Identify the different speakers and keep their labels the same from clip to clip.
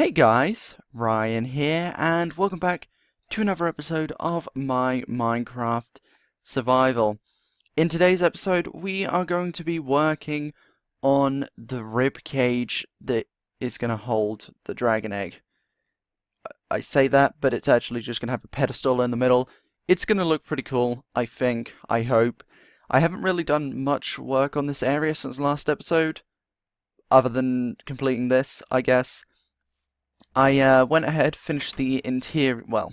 Speaker 1: Hey guys, Ryan here, and welcome back to another episode of my Minecraft survival. In today's episode, we are going to be working on the rib cage that is going to hold the dragon egg. I say that, but it's actually just going to have a pedestal in the middle. It's going to look pretty cool, I think, I hope. I haven't really done much work on this area since last episode, other than completing this, I guess. I went ahead, finished the interior. Well,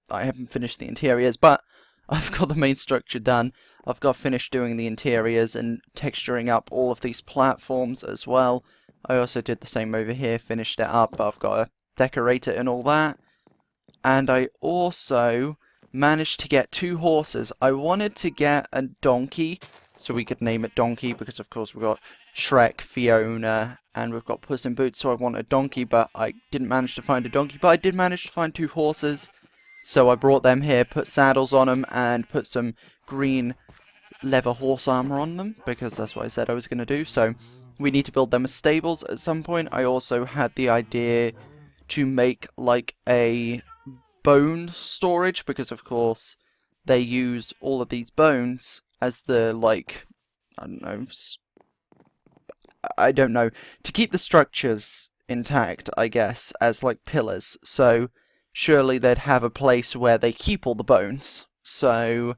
Speaker 1: I haven't finished the interiors, but I've got the main structure done. I've got finished doing the interiors and texturing up all of these platforms as well. I also did the same over here, finished it up. I've got to decorate it and all that. And I also managed to get 2 horses. I wanted to get a donkey, so we could name it Donkey, because of course we've got Shrek, Fiona, and we've got Puss in Boots, so I want a donkey, but I didn't manage to find a donkey. But I did manage to find 2 horses, so I brought them here, put saddles on them, and put some green leather horse armor on them, because that's what I said I was going to do. So we need to build them as stables at some point. I also had the idea to make like a bone storage, because of course they use all of these bones as the, like, I don't know, to keep the structures intact, I guess, as like pillars. So surely they'd have a place where they keep all the bones. So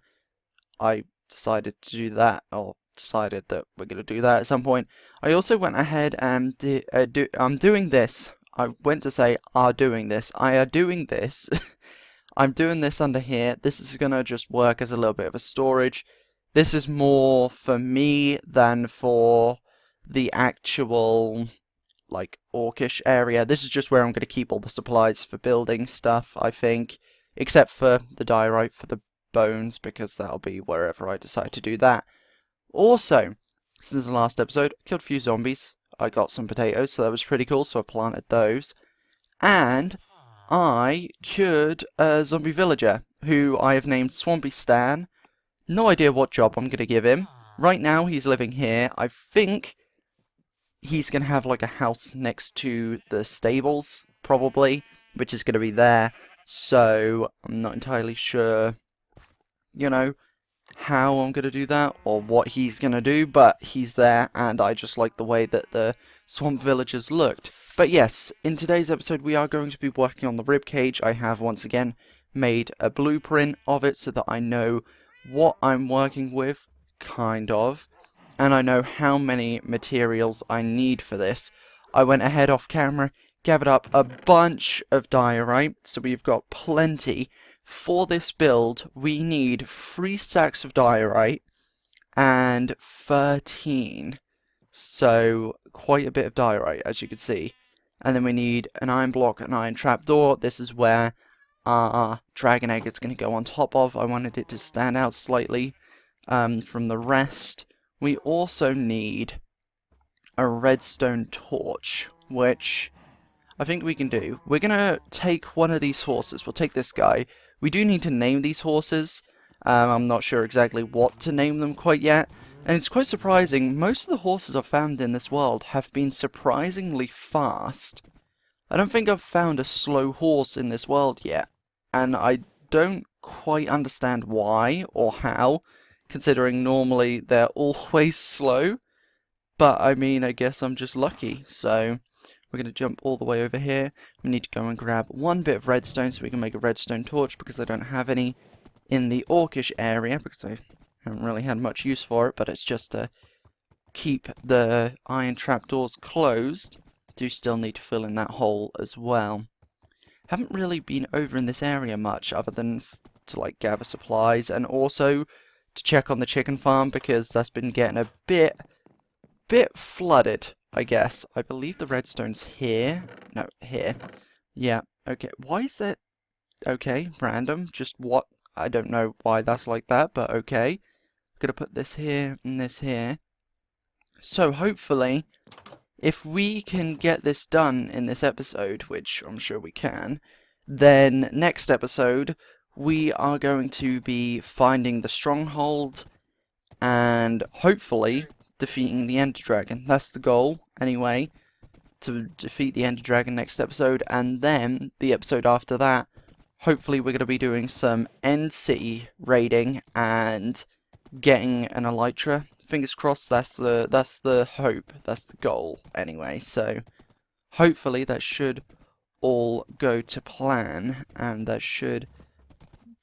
Speaker 1: I decided to do that, or decided that we're going to do that at some point. I also went ahead and I'm doing this. I went to say are doing this. I are doing this. I'm doing this under here. This is going to just work as a little bit of a storage. This is more for me than for the actual, like, orcish area. This is just where I'm going to keep all the supplies for building stuff, I think. Except for the diorite for the bones, because that'll be wherever I decide to do that. Also, since the last episode, I killed a few zombies. I got some potatoes, so that was pretty cool, so I planted those. And I cured a zombie villager, who I have named Swampy Stan. No idea what job I'm going to give him. Right now, he's living here. I think he's going to have like a house next to the stables, probably, which is going to be there. So I'm not entirely sure, you know, how I'm going to do that or what he's going to do, but he's there, and I just like the way that the swamp villagers looked. But yes, in today's episode we are going to be working on the rib cage. I have once again made a blueprint of it so that I know what I'm working with, kind of, and I know how many materials I need for this. I went ahead off camera, gathered up a bunch of diorite, so we've got plenty. For this build, we need 3 stacks of diorite and 13. So, quite a bit of diorite, as you can see. And then we need an iron block, an iron trapdoor. This is where our dragon egg is going to go on top of. I wanted it to stand out slightly from the rest. We also need a redstone torch, which I think we can do. We're going to take one of these horses. We'll take this guy. We do need to name these horses. I'm not sure exactly what to name them quite yet. And it's quite surprising. Most of the horses I've found in this world have been surprisingly fast. I don't think I've found a slow horse in this world yet. And I don't quite understand why or how, considering normally they're always slow. But I mean, I guess I'm just lucky. So we're going to jump all the way over here. We need to go and grab 1 bit of redstone so we can make a redstone torch, because I don't have any in the orcish area, because I haven't really had much use for it, but it's just to keep the iron trapdoors closed. Do still need to fill in that hole as well. Haven't really been over in this area much, other than to like gather supplies, and also to check on the chicken farm, because that's been getting a bit flooded, I guess. I believe the redstone's here. No, here. Yeah, okay. Why is that? Okay, random. Just what? I don't know why that's like that, but okay. Gonna put this here and this here. So hopefully, if we can get this done in this episode, which I'm sure we can, then next episode we are going to be finding the stronghold and hopefully defeating the Ender Dragon. That's the goal, anyway. to defeat the Ender Dragon next episode, and then the episode after that, hopefully we're going to be doing some End City raiding and getting an Elytra. Fingers crossed, that's the hope, that's the goal anyway, so hopefully that should all go to plan, and that should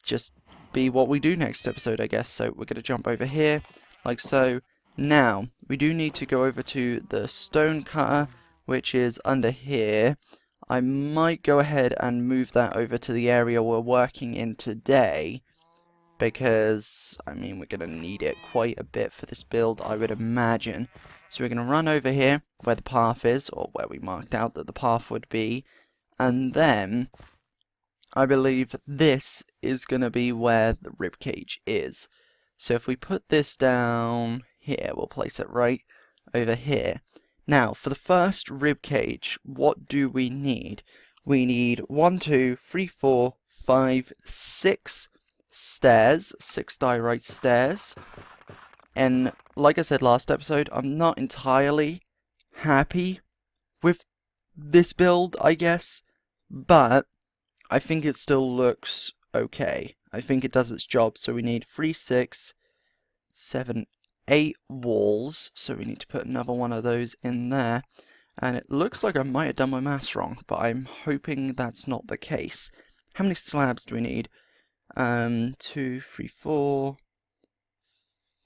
Speaker 1: just be what we do next episode, I guess. So we're going to jump over here, like so. Now, we do need to go over to the stone cutter, which is under here. I might go ahead and move that over to the area we're working in today, because, I mean, we're going to need it quite a bit for this build, I would imagine. So we're going to run over here, where the path is, or where we marked out that the path would be, and then I believe this is going to be where the ribcage is. So if we put this down here, we'll place it right over here. Now, for the first ribcage, what do we need? We need 1, 2, 3, 4, 5, 6 stairs, 6 diorite stairs. And like I said last episode, I'm not entirely happy with this build, I guess, but I think it still looks okay. I think it does its job. So we need 3, 6, 7, 8 walls. So we need to put another one of those in there. And it looks like I might have done my maths wrong, but I'm hoping that's not the case. How many slabs do we need? 2, 3, 4,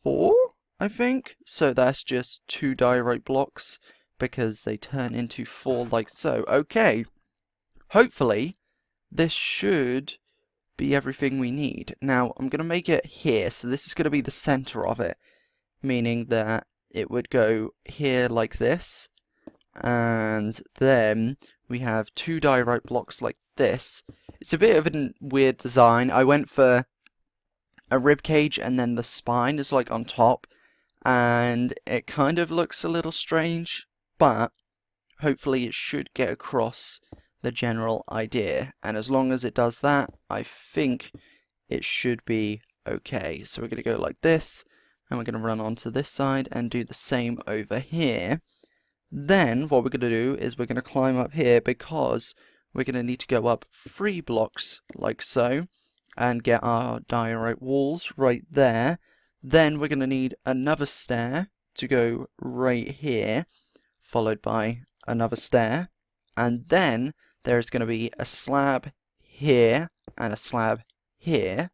Speaker 1: 4, I think. So that's just 2 diorite blocks, because they turn into 4 like so. Okay. Hopefully this should be everything we need. Now, I'm going to make it here, so this is going to be the center of it, meaning that it would go here like this, and then we have 2 diorite blocks like this. It's a bit of a weird design. I went for a ribcage and then the spine is like on top, and it kind of looks a little strange, but hopefully it should get across the general idea, and as long as it does that, I think it should be okay. So we're going to go like this, and we're going to run onto this side and do the same over here. Then what we're going to do is we're going to climb up here, because we're going to need to go up 3 blocks like so and get our diorite walls right there. Then we're going to need another stair to go right here, followed by another stair, and then there's going to be a slab here and a slab here,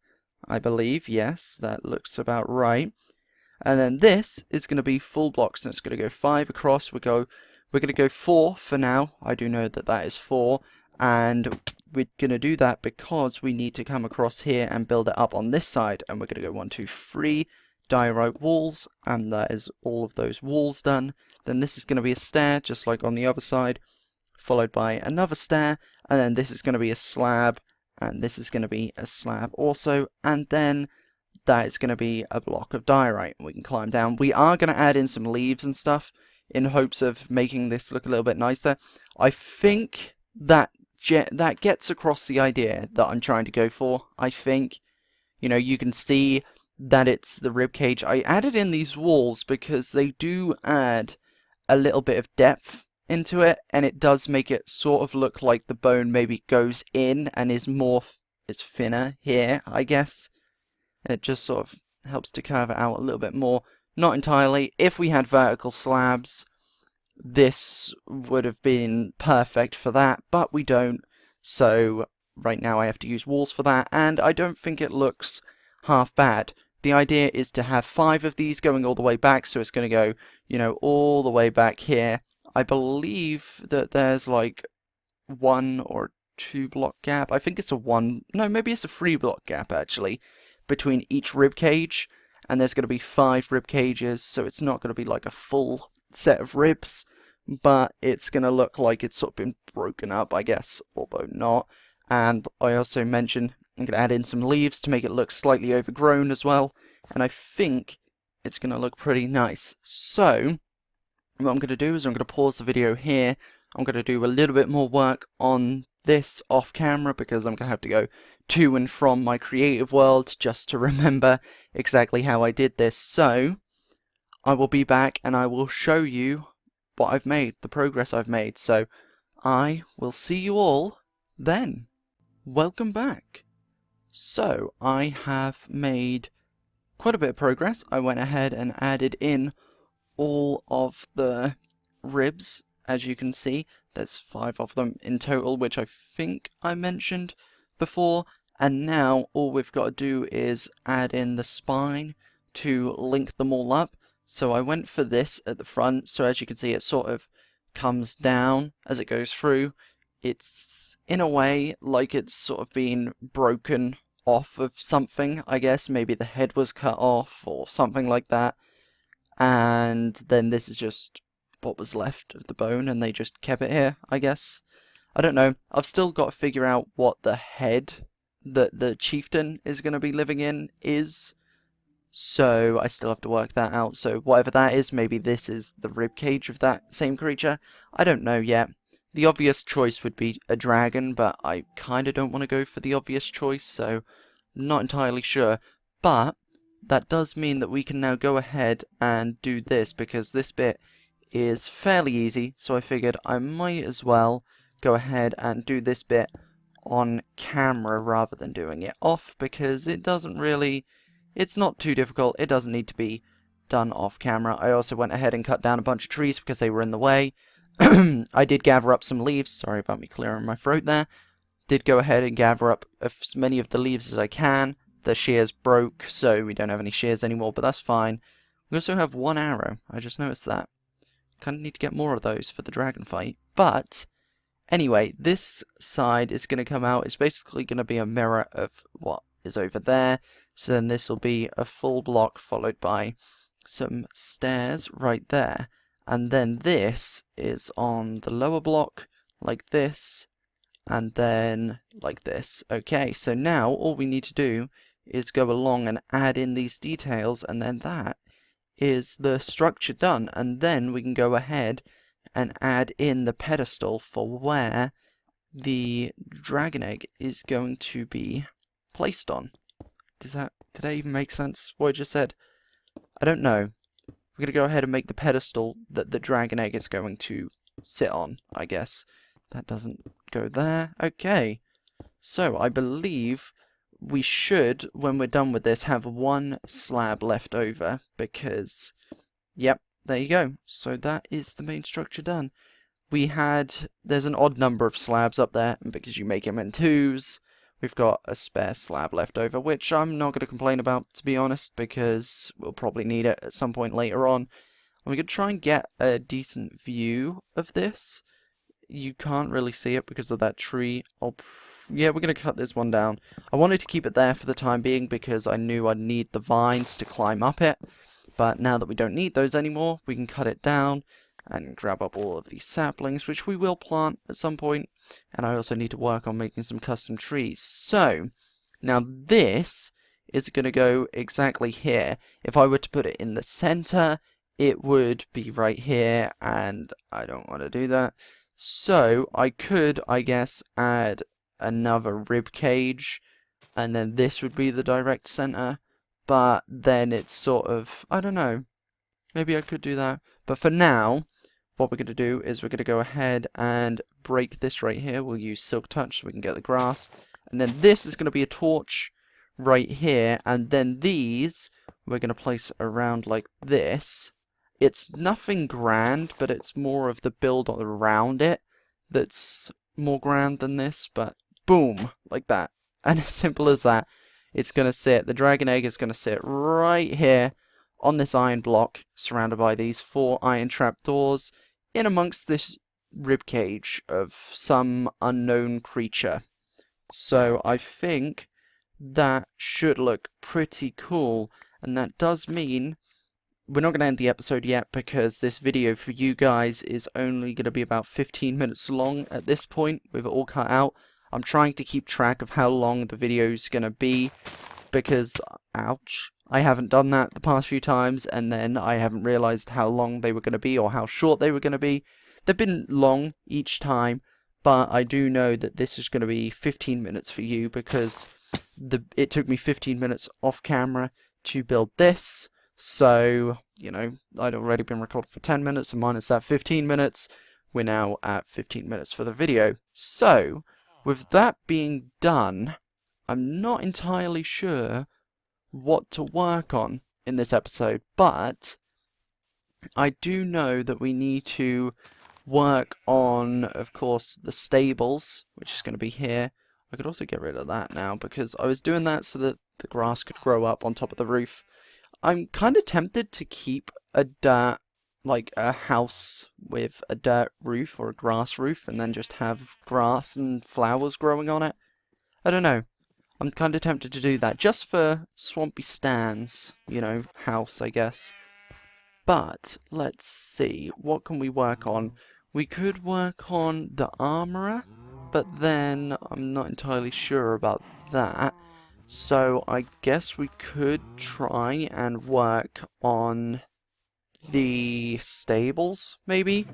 Speaker 1: I believe. Yes, that looks about right. And then this is going to be full blocks, and it's going to go 5 across. We're going to go 4 for now. I do know that that is 4, and we're going to do that because we need to come across here and build it up on this side. And we're going to go 1, 2, 3 diorite walls, and that is all of those walls done. Then this is going to be a stair, just like on the other side, followed by another stair, and then this is going to be a slab, and this is going to be a slab also, and then that is going to be a block of diorite. We can climb down. We are going to add in some leaves and stuff in hopes of making this look a little bit nicer. I think that that gets across the idea that I'm trying to go for. I think, you know, you can see that it's the ribcage. I added in these walls because they do add a little bit of depth into it, and it does make it sort of look like the bone maybe goes in and is more, it's thinner here, I guess. It just sort of helps to curve it out a little bit more. Not entirely. If we had vertical slabs, this would have been perfect for that, but we don't. So right now I have to use walls for that, and I don't think it looks half bad. The idea is to have 5 of these going all the way back, so it's going to go, you know, all the way back here. I believe that there's like 1 or 2 block gap. I think it's a 1, no, maybe it's a 3 block gap actually, between each rib cage, and there's going to be 5 rib cages, so it's not going to be like a full set of ribs, but it's going to look like it's sort of been broken up, I guess, although not. And I also mentioned I'm going to add in some leaves to make it look slightly overgrown as well, and I think it's going to look pretty nice. So what I'm going to do is I'm going to pause the video here. I'm going to do a little bit more work on this off camera, because I'm going to have to go to and from my creative world just to remember exactly how I did this. So I will be back and I will show you what I've made, the progress I've made. So I will see you all then. Welcome back. So I have made quite a bit of progress. I went ahead and added in all of the ribs, as you can see. There's 5 of them in total, which I think I mentioned before. And now all we've got to do is add in the spine to link them all up. So I went for this at the front. So as you can see, it sort of comes down as it goes through. It's in a way like it's sort of been broken off of something, I guess. Maybe the head was cut off or something like that. And then this is just what was left of the bone, and they just kept it here, I guess. I don't know. I've still got to figure out what the head that the chieftain is going to be living in is. So I still have to work that out. So whatever that is, maybe this is the rib cage of that same creature. I don't know yet. The obvious choice would be a dragon, but I kind of don't want to go for the obvious choice, so I'm not entirely sure. But that does mean that we can now go ahead and do this, because this bit is fairly easy, so I figured I might as well go ahead and do this bit on camera rather than doing it off, because it doesn't really, it's not too difficult, it doesn't need to be done off camera. I also went ahead and cut down a bunch of trees because they were in the way. I did gather up some leaves, sorry about me clearing my throat there. Did go ahead and gather up as many of the leaves as I can. The shears broke, so we don't have any shears anymore, but that's fine. We also have 1 arrow, I just noticed that. Kind of need to get more of those for the dragon fight. But anyway, this side is going to come out. It's basically going to be a mirror of what is over there. So then this will be a full block followed by some stairs right there. And then this is on the lower block, like this, and then like this. Okay, so now all we need to do is go along and add in these details, and then that is the structure done. And then we can go ahead and add in the pedestal for where the dragon egg is going to be placed on. Did that even make sense, what I just said? I don't know. We're going to go ahead and make the pedestal that the dragon egg is going to sit on, I guess. That doesn't go there. Okay. So, I believe we should, when we're done with this, have 1 slab left over, because, yep, there you go. So that is the main structure done. There's an odd number of slabs up there, and because you make them in 2s, we've got a spare slab left over, which I'm not going to complain about, to be honest, because we'll probably need it at some point later on. And we're going to try and get a decent view of this. You can't really see it because of that tree. Yeah, we're going to cut this one down. I wanted to keep it there for the time being because I knew I'd need the vines to climb up it. But now that we don't need those anymore, we can cut it down and grab up all of these saplings, which we will plant at some point. And I also need to work on making some custom trees. So, now this is going to go exactly here. If I were to put it in the center, it would be right here, and I don't want to do that. So, I could, I guess, add another rib cage, and then this would be the direct center. But then it's sort of, I don't know, maybe I could do that. But for now, what we're going to do is we're going to go ahead and break this right here. We'll use Silk Touch so we can get the grass. And then this is going to be a torch right here. And then these we're going to place around like this. It's nothing grand, but it's more of the build around it that's more grand than this. But boom, like that. And as simple as that, it's going to sit, the dragon egg is going to sit right here on this iron block, surrounded by these 4 iron trapdoors, in amongst this rib cage of some unknown creature. So I think that should look pretty cool, and that does mean we're not going to end the episode yet, because this video for you guys is only going to be about 15 minutes long at this point, with it all cut out. I'm trying to keep track of how long the video is going to be, because, ouch, I haven't done that the past few times, and then I haven't realised how long they were going to be, or how short they were going to be. They've been long each time, but I do know that this is going to be 15 minutes for you, because it took me 15 minutes off camera to build this, So, you know, I'd already been recording for 10 minutes, and minus that 15 minutes, we're now at 15 minutes for the video. So, with that being done, I'm not entirely sure what to work on in this episode, but I do know that we need to work on, of course, the stables, which is going to be here. I could also get rid of that now, because I was doing that so that the grass could grow up on top of the roof. I'm kind of tempted to keep a house with a dirt roof or a grass roof, and then just have grass and flowers growing on it. I don't know. I'm kind of tempted to do that, just for Swampy Stan's, you know, house, I guess. But, let's see, what can we work on? We could work on the armorer, but then I'm not entirely sure about that. So, I guess we could try and work on the stables, maybe?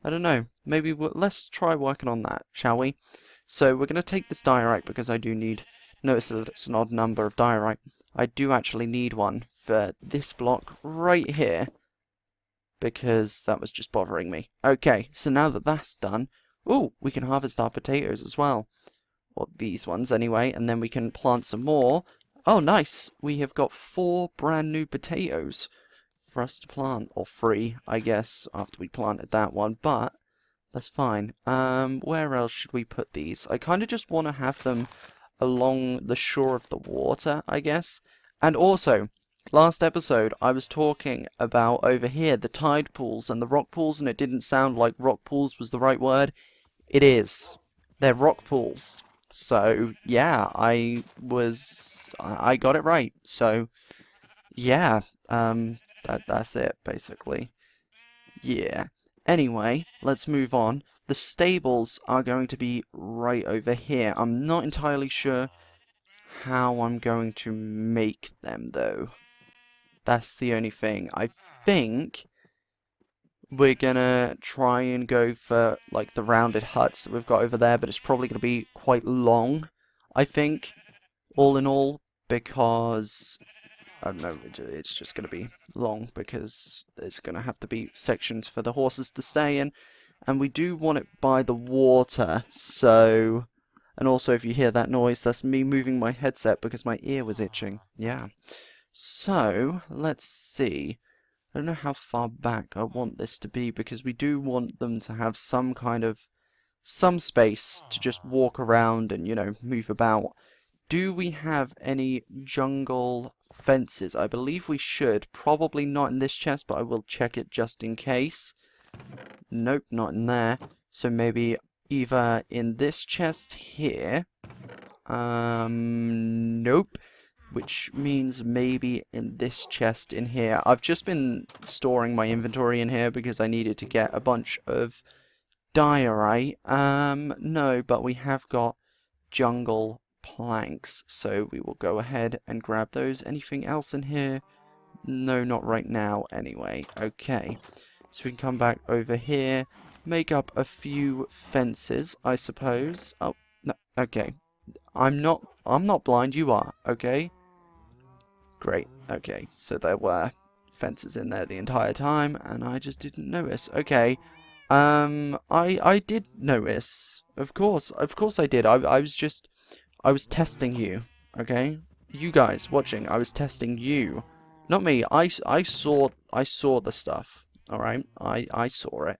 Speaker 1: I don't know. Maybe let's try working on that, shall we? So, we're going to take this diorite because I do need... Notice that it's an odd number of diorite. I do actually need one for this block right here, because that was just bothering me. Okay, so now that that's done, ooh, we can harvest our potatoes as well. Or these ones anyway, and then we can plant some more. Oh, nice! We have got 4 brand new potatoes for us to plant, or 3, I guess, after we planted that one, but that's fine. Where else should we put these? I kind of just want to have them along the shore of the water, I guess. And also, last episode, I was talking about over here, the tide pools and the rock pools, and it didn't sound like rock pools was the right word. It is. They're rock pools. So, yeah, I got it right. So, yeah, that's it, basically. Yeah. Anyway, let's move on. The stables are going to be right over here. I'm not entirely sure how I'm going to make them, though. That's the only thing. I think we're gonna try and go for, like, the rounded huts that we've got over there, but it's probably gonna be quite long, I think, all in all, because... I don't know, it's just going to be long because there's going to have to be sections for the horses to stay in. And we do want it by the water, so... And also, if you hear that noise, that's me moving my headset because my ear was itching. Yeah. So, let's see. I don't know how far back I want this to be because we do want them to have some kind of... some space to just walk around and, you know, move about. Do we have any jungle fences? I believe we should. Probably not in this chest, but I will check it just in case. Nope, not in there. So maybe either in this chest here. Nope. Which means maybe in this chest in here. I've just been storing my inventory in here because I needed to get a bunch of diorite. No, but we have got jungle planks, so we will go ahead and grab those. Anything else in here? No, not right now anyway. Okay, so we can come back over here, make up a few fences, I suppose. Oh, no, okay. I'm not blind, you are, okay? Great, okay, so there were fences in there the entire time, and I just didn't notice. Okay, I did notice. Of course I did. I was testing you, okay? You guys watching, I was testing you. Not me. I saw the stuff, alright? I saw it.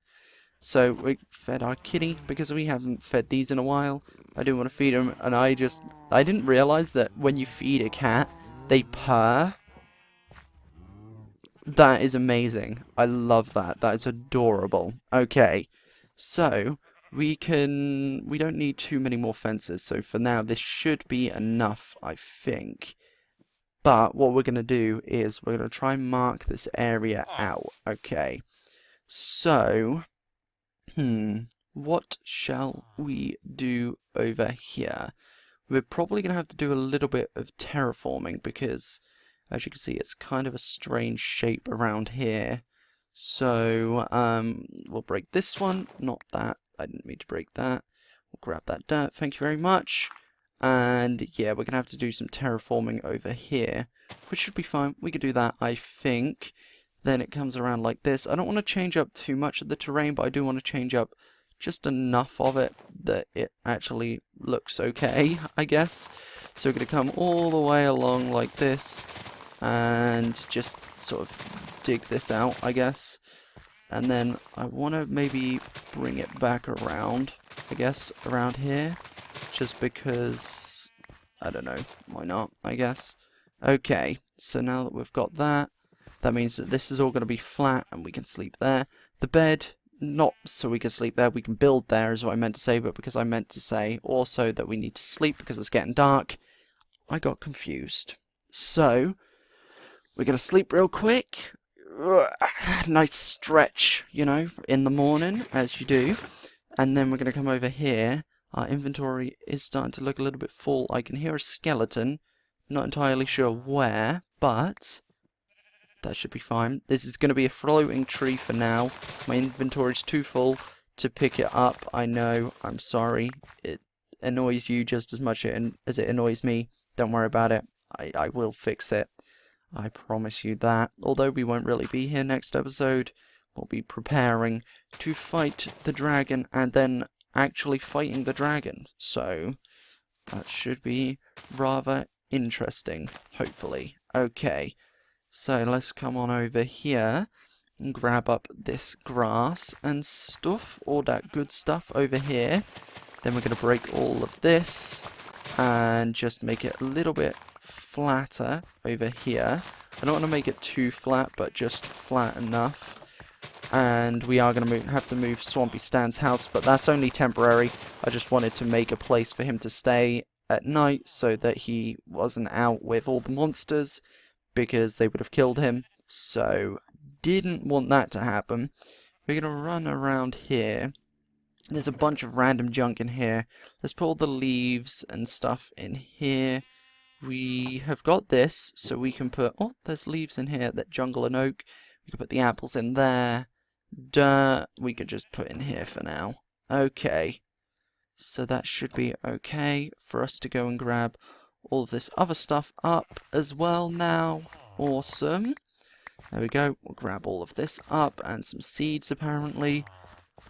Speaker 1: So we fed our kitty because we haven't fed these in a while. I didn't want to feed them, and I didn't realize that when you feed a cat, they purr. That is amazing. I love that. That is adorable. Okay. So, we don't need too many more fences, so for now this should be enough, I think. But what we're going to do is we're going to try and mark this area out. Okay. So, what shall we do over here? We're probably going to have to do a little bit of terraforming because, as you can see, it's kind of a strange shape around here. So, we'll break this one, not that. I didn't mean to break that. We'll grab that dirt, thank you very much. And yeah, we're gonna have to do some terraforming over here, which should be fine. We could do that, I think. Then it comes around like this. I don't want to change up too much of the terrain, but I do want to change up just enough of it that it actually looks okay, I guess. So we're going to come all the way along like this and just sort of dig this out, I guess. And then I want to maybe bring it back around, I guess, around here. Just because, I don't know, why not, I guess. Okay, so now that we've got that, that means that this is all going to be flat and we can sleep there. The bed, not so we can sleep there, we can build there is what I meant to say, but because I meant to say also that we need to sleep because it's getting dark, I got confused. So, we're going to sleep real quick. Nice stretch, you know, in the morning, as you do. And then we're going to come over here. Our inventory is starting to look a little bit full. I can hear a skeleton. Not entirely sure where, but that should be fine. This is going to be a floating tree for now. My inventory's too full to pick it up. I know. I'm sorry. It annoys you just as much as it annoys me. Don't worry about it. I will fix it. I promise you that. Although we won't really be here next episode, we'll be preparing to fight the dragon and then actually fighting the dragon. So, that should be rather interesting, hopefully. Okay, so let's come on over here and grab up this grass and stuff, all that good stuff over here. Then we're going to break all of this and just make it a little bit flatter over here. I don't want to make it too flat, but just flat enough. And we are going to have to move Swampy Stan's house, but that's only temporary. I just wanted to make a place for him to stay at night so that he wasn't out with all the monsters, because they would have killed him. So, didn't want that to happen. We're going to run around here. There's a bunch of random junk in here. Let's put all the leaves and stuff in here. We have got this, so we can put... Oh, there's leaves in here, that jungle and oak. We can put the apples in there. Dirt, we could just put in here for now. Okay. So that should be okay for us to go and grab all of this other stuff up as well now. Awesome. There we go. We'll grab all of this up and some seeds apparently.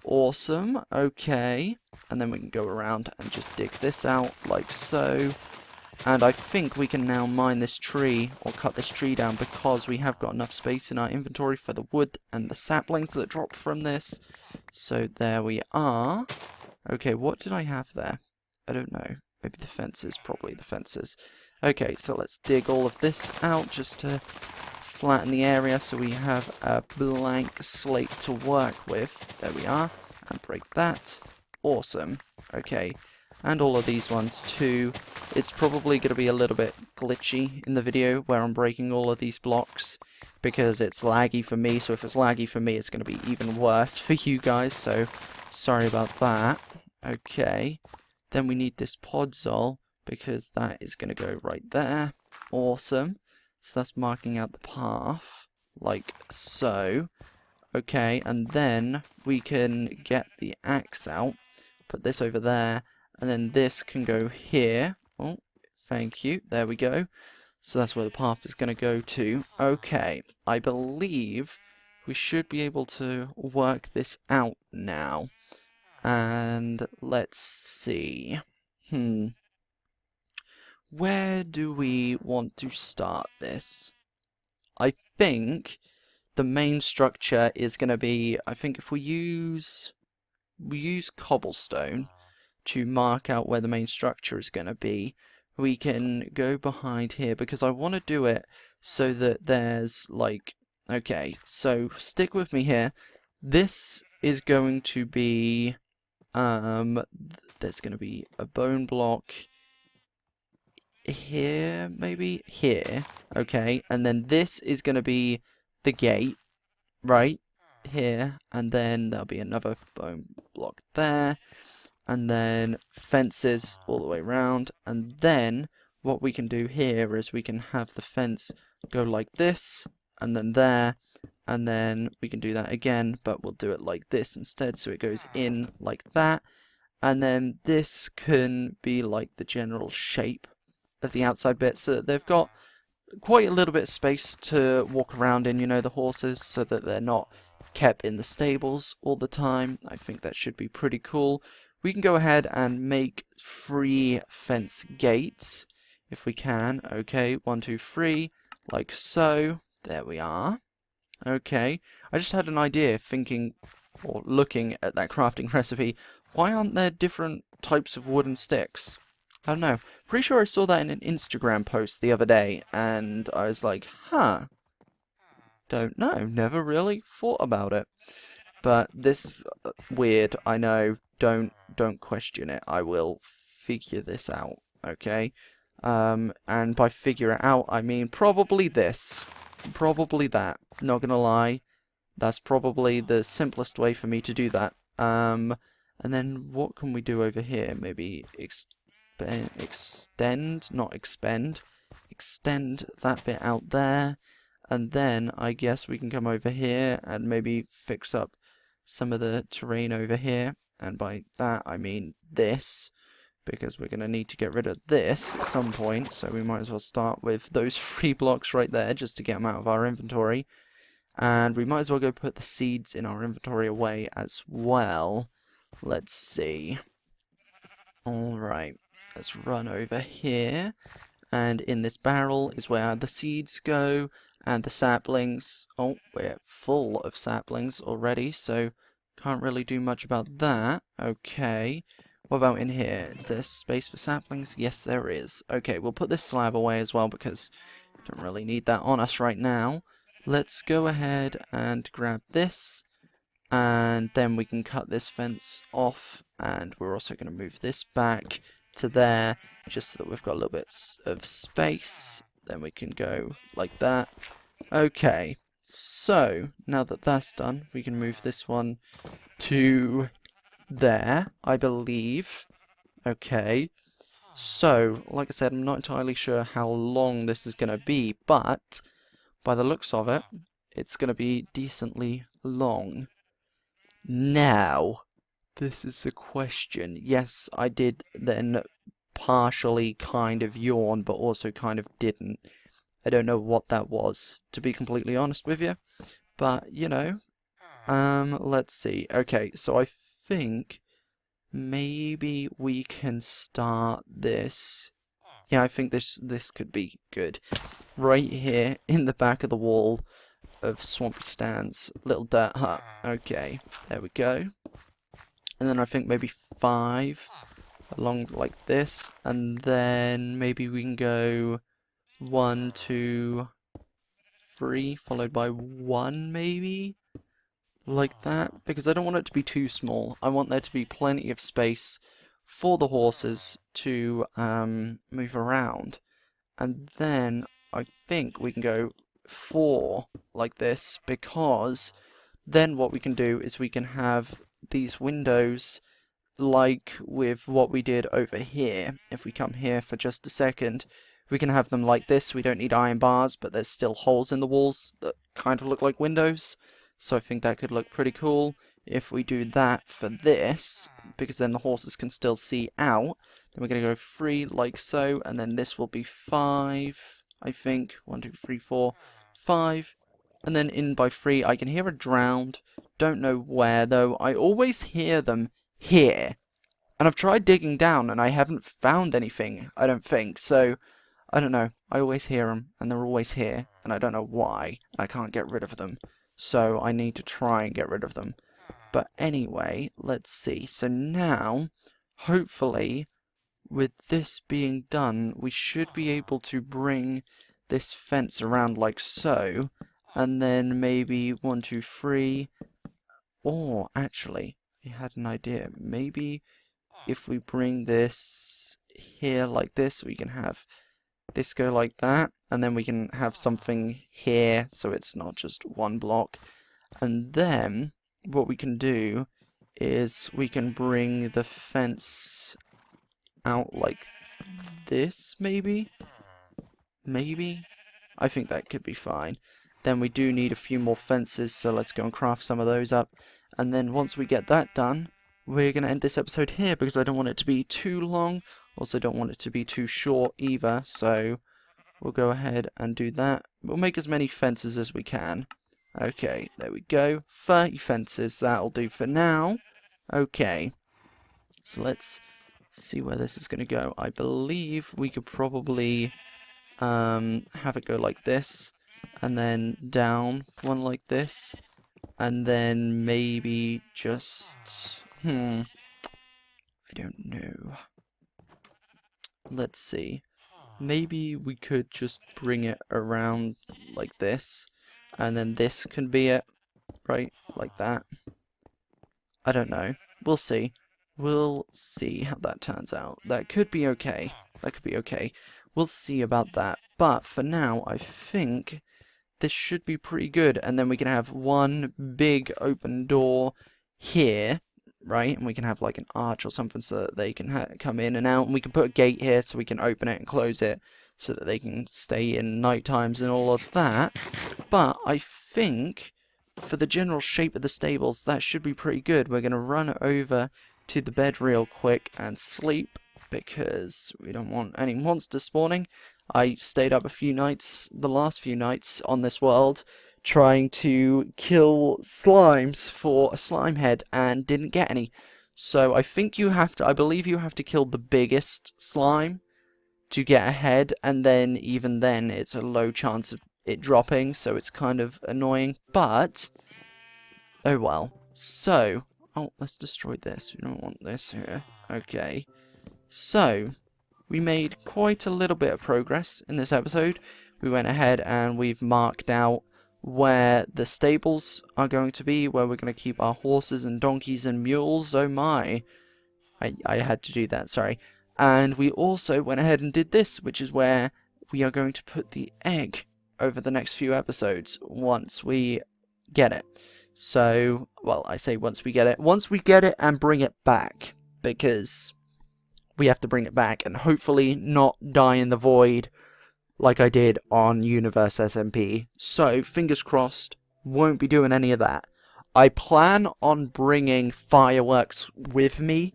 Speaker 1: Awesome. Okay. And then we can go around and just dig this out like so. And I think we can now mine this tree, or cut this tree down, because we have got enough space in our inventory for the wood and the saplings that drop from this. So there we are. Okay, what did I have there? I don't know. Maybe the fences, probably the fences. Okay, so let's dig all of this out just to flatten the area so we have a blank slate to work with. There we are. And break that. Awesome. Okay. And all of these ones too. It's probably going to be a little bit glitchy in the video where I'm breaking all of these blocks because it's laggy for me. So if it's laggy for me, it's going to be even worse for you guys. So sorry about that. Okay. Then we need this podzol because that is going to go right there. Awesome. So that's marking out the path like so. Okay, and then we can get the axe out. Put this over there. And then this can go here. Oh, thank you. There we go. So that's where the path is going to go to. Okay, I believe we should be able to work this out now. And let's see. Where do we want to start this? I think the main structure is going to be, I think if we use cobblestone to mark out where the main structure is going to be, we can go behind here, because I want to do it so that there's like, okay, so stick with me here. This is going to be, there's going to be a bone block here, maybe here, okay, and then this is going to be the gate, right, here, and then there'll be another bone block there. And then fences all the way around, and then what we can do here is we can have the fence go like this, and then there, and then we can do that again, but we'll do it like this instead, so it goes in like that, And then this can be like the general shape of the outside bit, so that they've got quite a little bit of space to walk around in, you know, the horses, so that they're not kept in the stables all the time. I think that should be pretty cool. We can go ahead and make 3 fence gates, if we can. Okay, 1, 2, 3, like so. There we are. Okay, I just had an idea thinking, or looking at that crafting recipe, why aren't there different types of wooden sticks? I don't know. Pretty sure I saw that in an Instagram post the other day, and I was like, huh, don't know, never really thought about it. But this is weird, I know, don't question it, I will figure this out, okay? And by figure it out, I mean probably this. Probably that, not gonna lie. That's probably the simplest way for me to do that. And then what can we do over here? Maybe extend, not expend. Extend that bit out there. And then I guess we can come over here and maybe fix up some of the terrain over here. And by that I mean this, because we're going to need to get rid of this at some point. So we might as well start with those 3 blocks right there just to get them out of our inventory. And we might as well go put the seeds in our inventory away as well. Let's see. Alright, let's run over here. And in this barrel is where the seeds go. And the saplings. Oh, we're full of saplings already, so can't really do much about that. Okay. What about in here? Is there space for saplings? Yes, there is. Okay, we'll put this slab away as well because we don't really need that on us right now. Let's go ahead and grab this, and then we can cut this fence off, and we're also going to move this back to there, just so that we've got a little bit of space. Then we can go like that. Okay, so now that that's done, we can move this one to there, I believe. Okay, so, like I said, I'm not entirely sure how long this is going to be, but by the looks of it, it's going to be decently long. Now, this is the question. Yes, I did then partially kind of yawn, but also kind of didn't. I don't know what that was, to be completely honest with you. But, you know, let's see. Okay, so I think maybe we can start this. Yeah, I think this could be good. Right here in the back of the wall of Swampy Stan's little dirt hut. Okay, there we go. And then I think maybe 5 along like this, and then maybe we can go 1, 2, 3, followed by 1 maybe? Like that, because I don't want it to be too small. I want there to be plenty of space for the horses to move around. And then I think we can go 4 like this, because then what we can do is we can have these windows like with what we did over here. If we come here for just a second, we can have them like this. We don't need iron bars, but there's still holes in the walls that kind of look like windows. So I think that could look pretty cool if we do that for this, because then the horses can still see out. Then we're going to go 3 like so, and then this will be 5, I think. 1, 2, 3, 4, 5. And then in by 3, I can hear a drowned. Don't know where, though. I always hear them here. And I've tried digging down, and I haven't found anything, I don't think. So, I don't know. I always hear them, and they're always here. And I don't know why. I can't get rid of them. So, I need to try and get rid of them. But anyway, let's see. So now, hopefully, with this being done, we should be able to bring this fence around like so. And then maybe 1, 2, 3. Or, actually, I had an idea. Maybe if we bring this here like this, we can have this go like that. And then we can have something here, so it's not just 1 block. And then what we can do is we can bring the fence out like this, maybe? Maybe? I think that could be fine. Then we do need a few more fences, so let's go and craft some of those up. And then once we get that done, we're going to end this episode here because I don't want it to be too long. Also don't want it to be too short either, so we'll go ahead and do that. We'll make as many fences as we can. Okay, there we go. 30 fences, that'll do for now. Okay, so let's see where this is going to go. I believe we could probably have it go like this, and then down one like this, and then maybe just... I don't know. Let's see. Maybe we could just bring it around like this, and then this can be it, right? Like that. I don't know. We'll see. We'll see how that turns out. That could be okay. That could be okay. We'll see about that. But for now, I think this should be pretty good. And then we can have one big open door here, right? And we can have like an arch or something so that they can come in and out. And we can put a gate here so we can open it and close it so that they can stay in night times and all of that. But I think for the general shape of the stables, that should be pretty good. We're going to run over to the bed real quick and sleep because we don't want any monsters spawning. I stayed up a few nights, the last few nights on this world, trying to kill slimes for a slime head and didn't get any. So I think you have to, I believe you have to kill the biggest slime to get a head, and then even then it's a low chance of it dropping, so it's kind of annoying, but oh well. So, oh, let's destroy this. We don't want this here. Okay. So, we made quite a little bit of progress in this episode. We went ahead and we've marked out where the stables are going to be, where we're going to keep our horses and donkeys and mules. Oh my. I had to do that, sorry. And we also went ahead and did this, which is where we are going to put the egg over the next few episodes once we get it. So, well, I say once we get it and bring it back, because we have to bring it back and hopefully not die in the void like I did on Universe SMP. So, fingers crossed, won't be doing any of that. I plan on bringing fireworks with me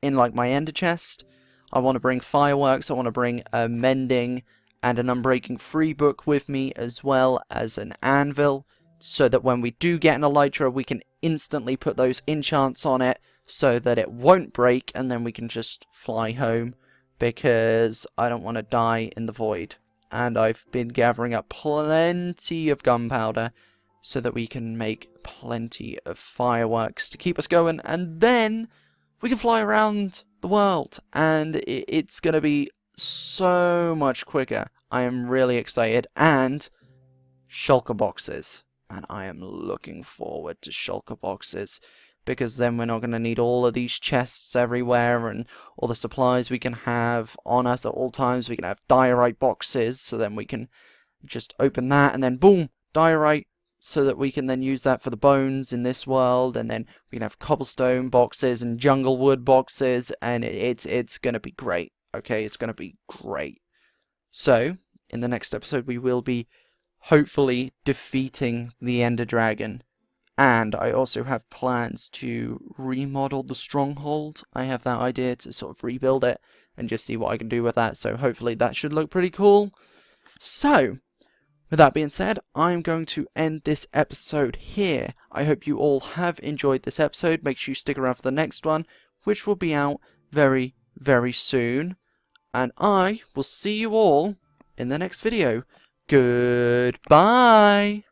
Speaker 1: in like my ender chest. I want to bring fireworks, I want to bring a mending and an unbreaking free book with me, as well as an anvil, so that when we do get an elytra, we can instantly put those enchants on it, so that it won't break, and then we can just fly home, because I don't want to die in the void. And I've been gathering up plenty of gunpowder, so that we can make plenty of fireworks to keep us going, and then we can fly around the world, and it's going to be so much quicker. I am really excited. And shulker boxes, and I am looking forward to shulker boxes, because then we're not going to need all of these chests everywhere and all the supplies we can have on us at all times. We can have diorite boxes, so then we can just open that and then boom, diorite, so that we can then use that for the bones in this world, and then we can have cobblestone boxes and jungle wood boxes, and it's going to be great. Okay, it's going to be great. So, in the next episode, we will be hopefully defeating the Ender Dragon. And I also have plans to remodel the stronghold. I have that idea to sort of rebuild it and just see what I can do with that. So hopefully that should look pretty cool. So, with that being said, I'm going to end this episode here. I hope you all have enjoyed this episode. Make sure you stick around for the next one, which will be out very, very soon. And I will see you all in the next video. Goodbye!